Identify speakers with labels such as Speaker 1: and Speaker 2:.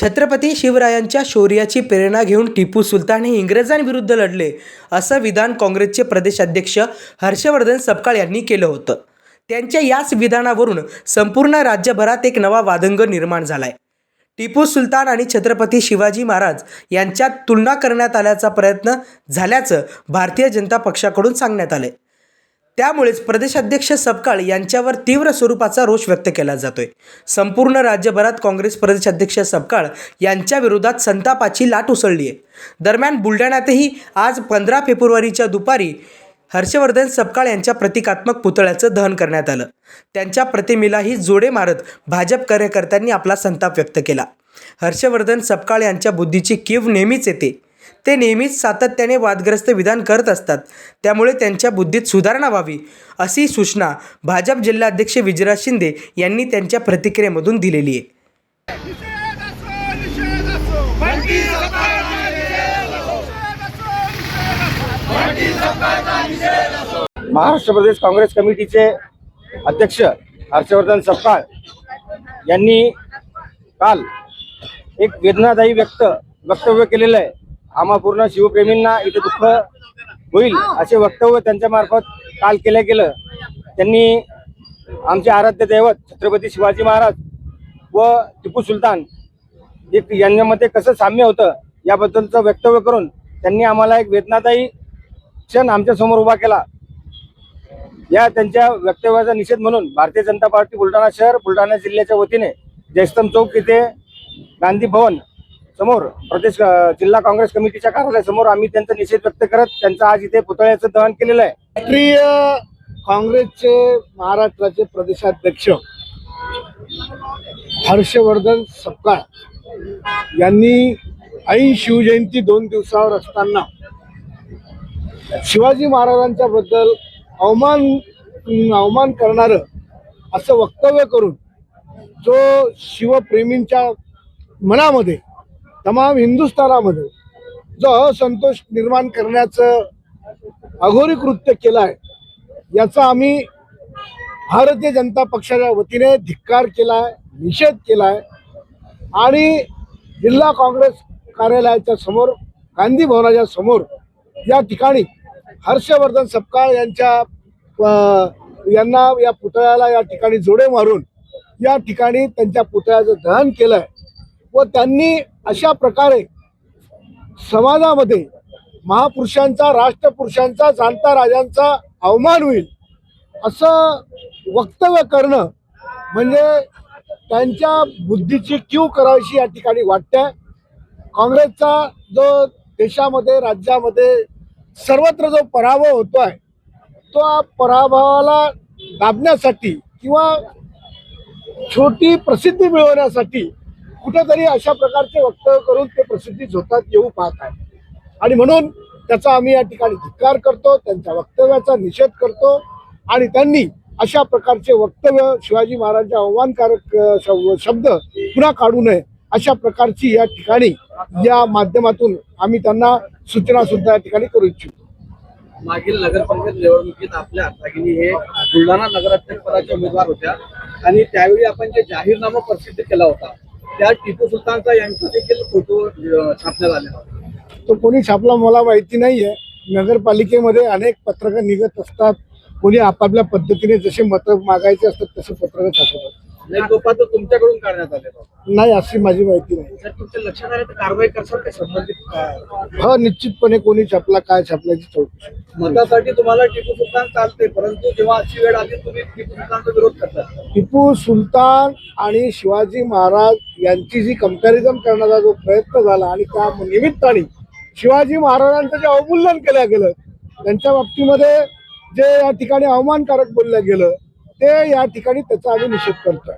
Speaker 1: छत्रपती शिवरायांच्या शौर्याची प्रेरणा घेऊन टिपू सुलतान हे इंग्रजांविरुद्ध लढले असं विधान काँग्रेसचे प्रदेशाध्यक्ष हर्षवर्धन सपकाळ यांनी केलं होतं। त्यांच्या याच विधानावरून संपूर्ण राज्यभरात एक नवा वादंग निर्माण झालाय। टिपू सुलतान आणि छत्रपती शिवाजी महाराज यांच्यात तुलना करण्यात आल्याचा प्रयत्न झाल्याचं भारतीय जनता पक्षाकडून सांगण्यात आले। त्यामुळेच प्रदेशाध्यक्ष सपकाळ यांच्यावर तीव्र स्वरूपाचा रोष व्यक्त केला जातोय। संपूर्ण राज्यभरात काँग्रेस प्रदेशाध्यक्ष सपकाळ यांच्या विरोधात संतापाची लाट उसळली आहे। दरम्यान बुलढाण्यातही आज 15 फेब्रुवारीच्या दुपारी हर्षवर्धन सपकाळ यांच्या प्रतिकात्मक पुतळ्याचं दहन करण्यात आलं। त्यांच्या प्रतिमेलाही जोडे मारत भाजप कार्यकर्त्यांनी आपला संताप व्यक्त केला। हर्षवर्धन सपकाळ यांच्या बुद्धीची कीव नेहमीच येते। ते नेहमीच सातत्याने वादग्रस्त विधान करत असतात, त्यामुळे त्यांच्या बुद्धीत सुधारणा व्हावी अशी सूचना भाजप जिल्हाध्यक्ष विजयराज शिंदे यांनी त्यांच्या प्रतिक्रियेमधून दिलेली आहे।
Speaker 2: महाराष्ट्र प्रदेश काँग्रेस कमिटीचे अध्यक्ष हर्षवर्धन सपकाळ यांनी काल एक वेदनादायी वक्तव्य केलेलं आहे। आम्हा पूर्ण शिवप्रेमींना इथे दुःख होईल असे वक्तव्य त्यांच्या मार्फत काल केलं गेलं। त्यांनी आमचे आराध्य दैवत छत्रपती शिवाजी महाराज व टिपू सुलतान यांच्यामध्ये कसं साम्य होतं याबद्दलचं वक्तव्य करून त्यांनी आम्हाला एक वेदनादायी क्षण आमच्या समोर उभा केला। या त्यांच्या वक्तव्याचा निषेध म्हणून भारतीय जनता पार्टी बुलढाणा शहर बुलढाणा जिल्ह्याच्या वतीने जयस्तंभ चौक येथे गांधी भवन समोर प्रदेश जिल्हा काँग्रेस कमिटीच्या कार्यालयासमोर आम्ही त्यांचा निषेध व्यक्त करत त्यांचा आज इथे पुतळ्याचं दहन केलेलं आहे।
Speaker 3: राष्ट्रीय काँग्रेसचे महाराष्ट्राचे प्रदेशाध्यक्ष हर्षवर्धन सपकाळ यांनी ऐन शिवजयंती 2 दिवसावर असताना शिवाजी महाराजांच्या बद्दल अवमान करणारं असं वक्तव्य करून जो शिवप्रेमींच्या मनामध्ये तमाम हिंदुस्थानामध्ये जो असंतोष निर्माण करण्याचं अघोरी कृत्य केलं आहे, याचा आम्ही भारतीय जनता पक्षाच्या वतीने धिक्कार केला आहे, निषेध केला आहे आणि जिल्हा काँग्रेस कार्यालयाच्या समोर गांधी भवनाच्या समोर या ठिकाणी हर्षवर्धन सपकाळ यांना या पुतळ्याला या ठिकाणी जोडे मारून या ठिकाणी त्यांच्या पुतळ्याचं दहन केलं आहे व त्यांनी अशा प्रकारे समाजामध्ये महापुरुषांचा, राष्ट्रपुरुषांचा, जाणता राजांचा अवमान होईल असं वक्तव्य करणं म्हणजे त्यांच्या बुद्धीची कीव करावीशी या ठिकाणी वाटते। काँग्रेसचा जो देशामध्ये राज्यामध्ये सर्वत्र जो पराभव होतोय तो पराभवाला दाबण्यासाठी किंवा छोटी प्रसिद्धी मिळवण्यासाठी कुठेतरी अशा प्रकारचे वक्तव्य करून ते प्रसिद्धी झोतात येऊ पाहत आहे आणि म्हणून त्याचा आम्ही या ठिकाणी धिक्कार करतो, त्यांच्या वक्तव्याचा निषेध करतो आणि त्यांनी अशा प्रकारचे वक्तव्य शिवाजी महाराजांच्या अवमानकारक शब्द पुन्हा काढू नये अशा प्रकारची या ठिकाणी या माध्यमातून आम्ही त्यांना सूचना सुद्धा या ठिकाणी करू इच्छितो।
Speaker 4: मागील नगरपंचायत निवडणुकीत आपल्या हाताखाली हे बुलढाणा नगराध्यक्षपदाच्या उमेदवार होत्या आणि त्यावेळी आपण जे जाहीरनामा प्रसिद्ध केला होता त्या टिपू सुलतानचा यांचा देखील फोटो छापण्यात आलेला होता।
Speaker 3: तो कोणी छापला मला माहिती नाहीये। नगरपालिकेमध्ये अनेक पत्रकं निघत असतात, कोणी आपापल्या पद्धतीने जसे मतं मागायचे असतात तसे पत्रकं छापतात।
Speaker 4: तो पत्र तुमच्याकडून काढण्यात आलेला
Speaker 3: नाही अशी माझी माहिती नाही।
Speaker 4: जर तुमच्या लक्षात आलं तर कारवाई करसाल का संबंधित?
Speaker 3: हा, निश्चितपणे कोणी छापला काय छापल्याची चौकशी।
Speaker 4: मतासाठी तुम्हाला टिपू सुलतान चालते, परंतु जेव्हा अशी वेळ आली तुम्ही टिपू सुलतानचा विरोध करता।
Speaker 3: टिपू सुलतान आणि शिवाजी महाराज यांची जी कंपॅरिझन करण्याचा जो प्रयत्न झाला आणि त्या निमित्ताने शिवाजी महाराजांचं जे अवमूल्यन केलं गेलं त्यांच्या बाबतीमध्ये जे या ठिकाणी अवमानकारक बोललं गेलं ते या ठिकाणी त्याचा आम्ही निषेध करतोय।